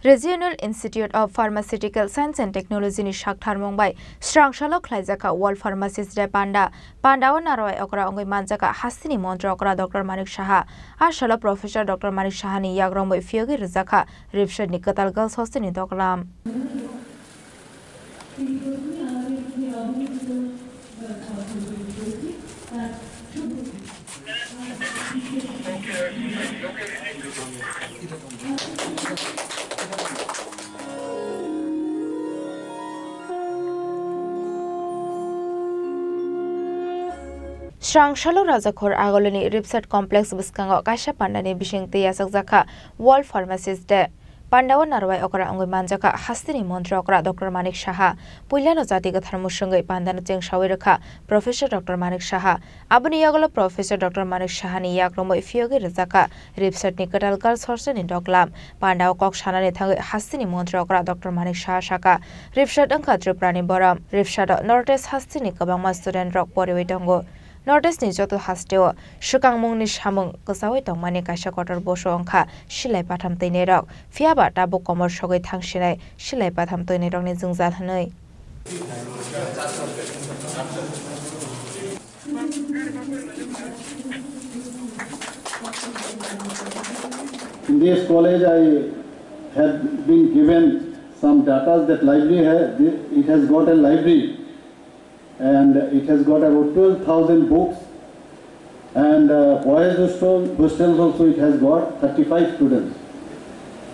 Regional Institute of Pharmaceutical Science and Technology ni Shakthar Mumbai Strangshalo Khlaijaka World Pharmacist Day Pandawa Narwai Okra Ongoi Manjaka Hastini Montra Okra Dr. Manik Shaha Ashalo Professor Dr. Manik Shahani Yagromoi Fiogi Rizaka Ripshad Nikatal Girls Hostini Doklam Strangshalo Rajakhor Agolini Ripset Complex Biskango Kasha Pandani Bishingti Yasakzaka World Pharmacist Day Pandawa Narwai Okra Ongoi Manjaka Hastini Montra Okra Dr. Manik Shaha Puilano Zati Gathar Mushungai Pandana Jeng Shawiraka Professor Dr. Manik Shaha Abuni Yagola Professor Dr. Manik Shahani Yakromo Fiogi Rizaka Ripset Nikatal Girls Horsen in Doklam Pandawa Kok Shanani Tangi Hastini Montra Okra Dr. Manik Shaha Shaka Ripshat Angka Triprani Boram Ripshat Nortes Hastini Kabama Student Rock Poriwitongo Nortes ni joto hasteo shukangmung ni samung kasawai tongmani kaisa kotor boso angkha silai patham teinei rok fiaba tabo komor sogoi thangsinai silai patham teinei rok ni jungjal hanoi In this college I had been given some data that it has got a library and it has got about 12,000 books and boys hostels also it has got 35 students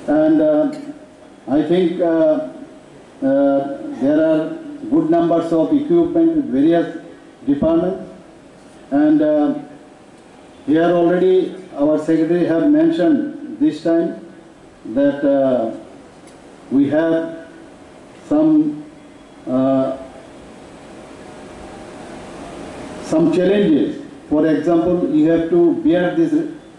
and I think there are good numbers of equipment with various departments and here already our secretary have mentioned this time that we have some challenges. For example, you have to bear this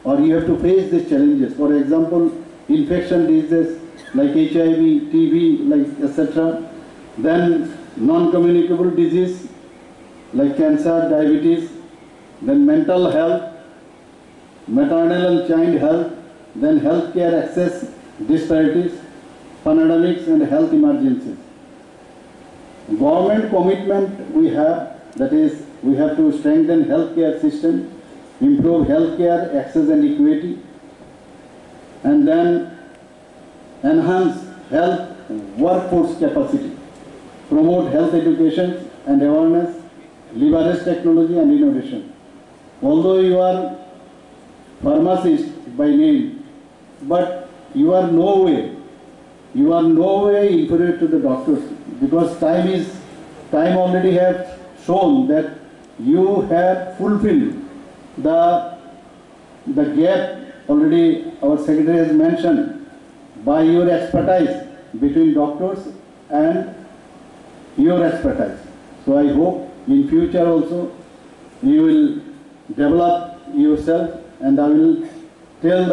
or you have to face these challenges. For example, infection diseases like HIV, TB, like etc. Then non-communicable disease like cancer, diabetes. Then mental health, maternal and child health. Then healthcare access disparities, pandemics and health emergencies. Government commitment we have, that is, we have to strengthen healthcare system, improve healthcare access and equity, and then enhance health workforce capacity, promote health education and awareness, leverage technology and innovation. Although you are pharmacist by name, but you are no way inferior to the doctors, because time already have shown that you have fulfilled the gap already our secretary has mentioned by your expertise between doctors and your expertise. So I hope in future also you will develop yourself, and I will tell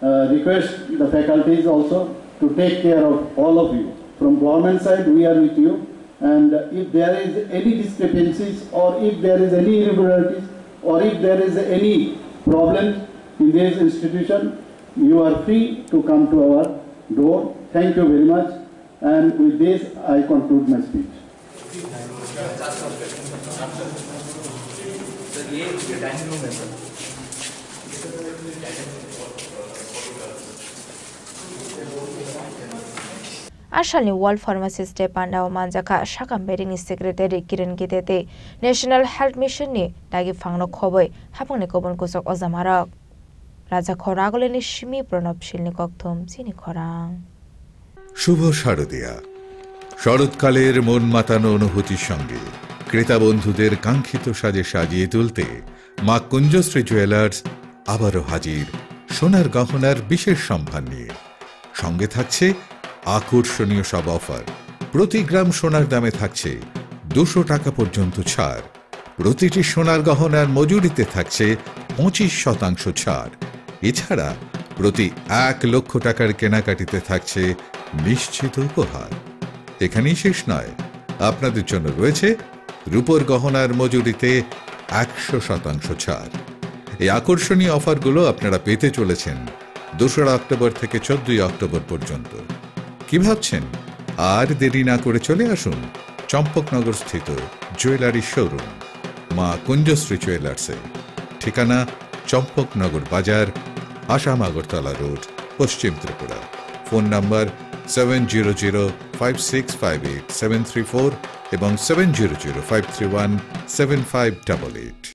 the request the faculties also to take care of all of you. From government side we are with you. And if there is any discrepancies or if there is any irregularities or if there is any problem in this institution, you are free to come to our door. Thank you very much. And with this, I conclude my speech. Ashali World Pharmacist Day Pandawa Manjaka Shakam Beding Secretary Kiran Gitete National Health Mission ni Dagi Fangno Khoboi Hapangni Kobon Kusok Ozamarak Raja Khoragoleni Shimi Pranab Shilni Kokthum Sini Khorang শুভ শারদিয়া শরৎকালের মন মাতানো অনুভূতির সঙ্গে ক্রেতা বন্ধুদের কাঙ্ক্ষিত সাজে সাজিয়ে তুলতে মা কুঞ্জশ্রী জুয়েলার্স আবারও হাজির সোনার গহনার বিশেষ সম্ভার নিয়ে সঙ্গে থাকছে আকর্ষণীয় সব অফার প্রতি গ্রাম সোনার দামে থাকছে 200 টাকা পর্যন্ত ছাড় প্রতিটি সোনার গহনার মজুরিতে থাকছে 25% ছাড় এছাড়া প্রতি 1 লক্ষ টাকার কেনাকাটিতে থাকছে নিশ্চিত উপহার এখানেই শেষ নয় আপনাদের জন্য রয়েছে রূপোর গহনার মজুরিতে 100% ছাড় এই আকর্ষণীয় অফারগুলো আপনারা পেতে চলেছেন 2 অক্টোবর থেকে 14 অক্টোবর পর্যন্ত। কি ভাবছেন? আর দেরি না করে চলে আসুন চম্পকনগর স্থিত জুয়েলারি শোরুম মা কুঞ্জশ্রী জুয়েলার্সে। ঠিকানা চম্পকনগর বাজার, আসাম আগরতলা রোড, পশ্চিম ত্রিপুরা। ফোন নাম্বার 7005658734 এবং 7005317588।